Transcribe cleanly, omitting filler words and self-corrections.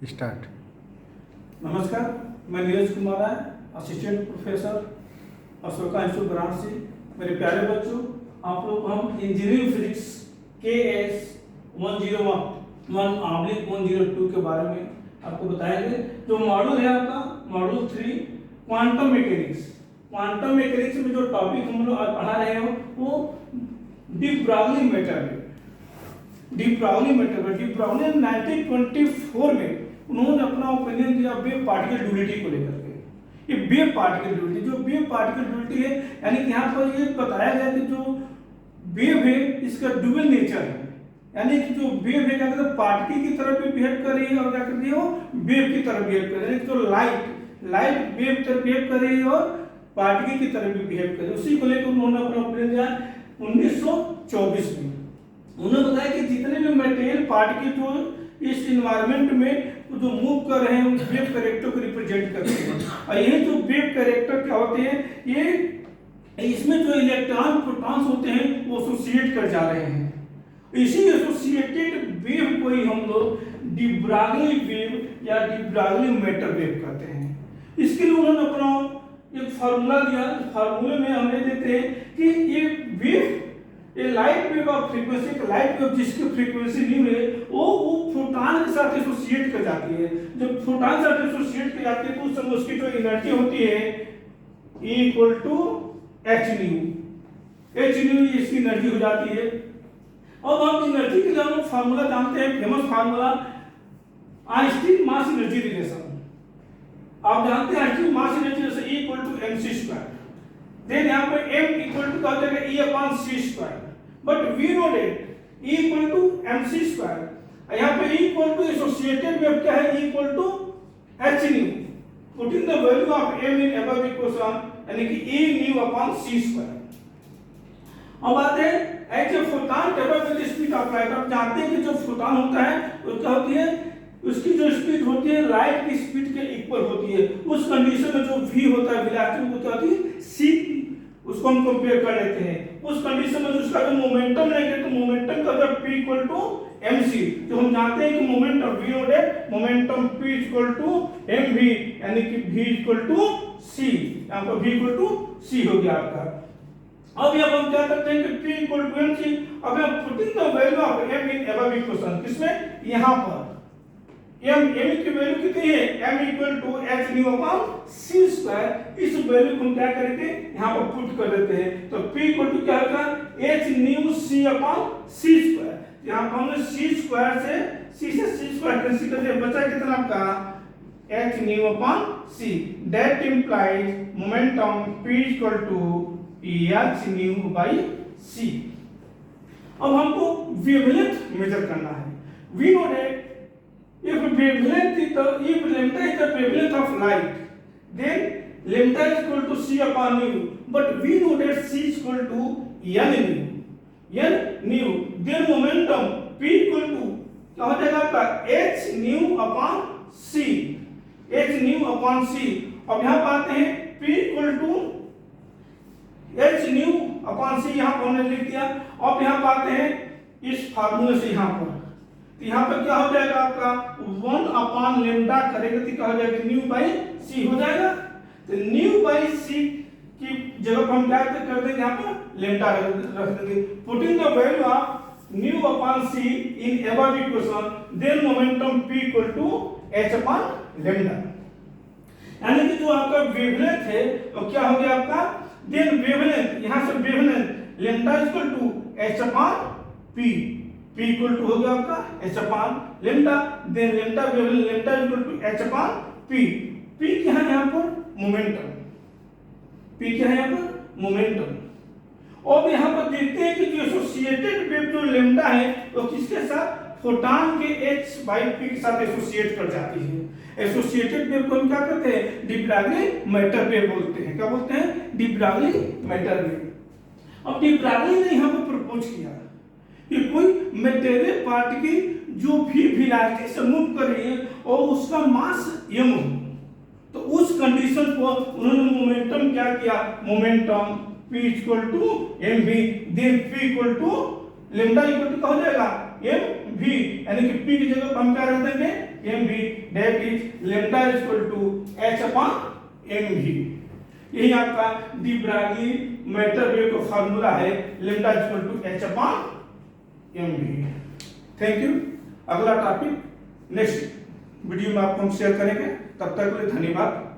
Start. नमस्कार, मैं Neeraj Kumar Rai, assistant professor Ashoka institute Varanasi. मेरे प्यारे बच्चों, आप लोग हम इंजीनियरिंग फिजिक्स KS 101/102 के बारे में आपको बताएंगे। जो मॉड्यूल है आपका module 3 quantum mechanics. Quantum mechanics में जो टॉपिक हम लोग आज पढ़ा रहे हो वो डी ब्रागली मैटर है। डी ब्रागली 1924 में उन्होंने अपना ओपिनियन दिया वेव पार्टिकल ड्यूलिटी को लेकर के। ये वेव पार्टिकल ड्यूलिटी, जो वेव पार्टिकल ड्यूलिटी है, यानी कि यहाँ पर ये बताया गया कि जो वेव है इसका ड्यूअल नेचर है, यानी कि जो वेव है क्या कहते हैं पार्टिकल की तरह भी बिहेव कर रही है और क्या कर रही है वो वेव की तरह बिहेव कर रही है। जो लाइट वेव की तरह बिहेव कर रही है और पार्टिकल की तरह भी बिहेव कर रही है। उसी को लेकर उन्होंने अपना ओपिनियन दिया 1924 में। उन्होंने बताया कि जितने भी मटेरियल पार्टिकल जो इस एनवायरनमेंट में जो मूव कर रहे हैं उन वेव कैरेक्टर को रिप्रेजेंट करते हैं। और ये जो वेव कैरेक्टर क्या होते हैं, ये इसमें जो इलेक्ट्रॉन प्रोटॉन्स होते हैं वो एसोसिएट कर जा रहे हैं। इसी एसोसिएटेड वेव को ही हम लोग डी ब्रागली वेव या डी ब्रागली मैटर वेव कहते हैं। इसके लिए उन्होंने अपना एक फार्मूला दिया। फार्मूले में हमें देते हैं कि ये वेव, ये light wave of frequency, light wave जिसकी फ्रीक्वेंसी न्यू है वो फोटॉन के साथ एसोसिएट कर जाती है। जब फोटॉन के साथ एसोसिएट कर जाती है तो उस समय उसकी जो एनर्जी होती है E = h new. h new इसकी एनर्जी हो जाती है। अब हम एनर्जी के लिए हम फार्मूला जानते हैं, famous formula Einstein mass energy relation. आप जानते हैं Einstein mass energy relation E = mc²। Then यहाँ पर m = क्या हो जाएगा E/c²। But we know that E = mc²। यहाँ पे E = एसोसिएटेड वेव क्या है E = h nu. Putting the value of m in above equation यानी कि E ν/c²। अब आते हैं as a photon travel with speed of light. आप जानते हैं कि जो फोटॉन होता है वो क्या होती है, उसकी जो स्पीड होती है लाइट की स्पीड के इक्वल होती है। उस कंडीशन में जो v होता है वेलोसिटी वो क्या होती है c, उसको हम कंपेयर कर लेते हैं। उस कंडीशन में उसका जो मोमेंटम लेंगे तो मोमेंटम का जब p = mc, जो हम जानते हैं कि momentum v know that momentum p = mv यानी कि v = c। यहां पर v = c हो गया आपका। अब ये हम क्या करते हैं कि p = mc। अब हम putting the value of m in above equation, किसमें यहां पर m की वैल्यू कितनी है m = h ν/c²। इस वैल्यू को हम क्या करेंगे यहां पर पुट कर देते हैं तो p = क्या होगा h ν/c²। यहां पर हमने c² से c² कैंसिल कर दिया, बचा कितना आपका h ν/c। That implies momentum p = h ν/c। अब हमको वेवलेंथ मेजर करना है। We know that if wavelength is the if lambda is the wavelength of light, then lambda is equal to c/μ, but we know that c is equal to n ν। then momentum p = क्या हो जाएगा आपका h ν/c। h ν/c। अब यहाँ पर आते हैं p = h ν/c, यहाँ पर हमने लिख दिया। अब यहाँ पर आते हैं इस फार्मूले से यहाँ पर, तो यहाँ पर क्या हो जाएगा आपका 1/λ करेंगे तो क्या हो जाएगा ν/c हो जाएगा। तो ν/c की जगह पर हम क्या कर देंगे यहाँ पर लैम्डा रख देंगे। Putting the value of ν/c in above equation, then momentum p = h/λ। यानी कि जो आपका वेवलेंथ है वो क्या हो गया आपका, देन वेवलेंथ, यहाँ से वेवलेंथ λ = h/p, p = हो गया आपका h/λ। Then lambda wavelength λ = h/p। p क्या है यहाँ पर मोमेंटम, p क्या है यहाँ पर मोमेंटम। और यहाँ पर देखते हैं कि जो एसोसिएटेड वेव जो लैम्डा है वो किसके साथ फोटॉन के h/p के साथ एसोसिएट कर जाती है। एसोसिएटेड वेव को हम क्या कहते हैं डी ब्रागली मैटर वेव बोलते हैं। क्या बोलते हैं डी ब्रागली मैटर वेव। अब डी ब्रागली ने यहाँ पर प्रपोज किया कि कोई मटेरियल पार्टिकल जो भी वेलोसिटी से मूव कर रही है और उसका मास m हो, तो उस कंडीशन को उन्होंने मोमेंटम क्या किया, momentum p = mv, then p = lambda = क्या हो जाएगा mv, यानी कि p की जगह हम क्या रख देंगे m v that is lambda equal to h upon m v. यही आपका डी ब्रागी मैटर वेव का फार्मूला है, lambda equal to h upon m v. Thank you. अगला टॉपिक नेक्स्ट वीडियो में आपको हम शेयर करेंगे। तब तक के लिए धन्यवाद।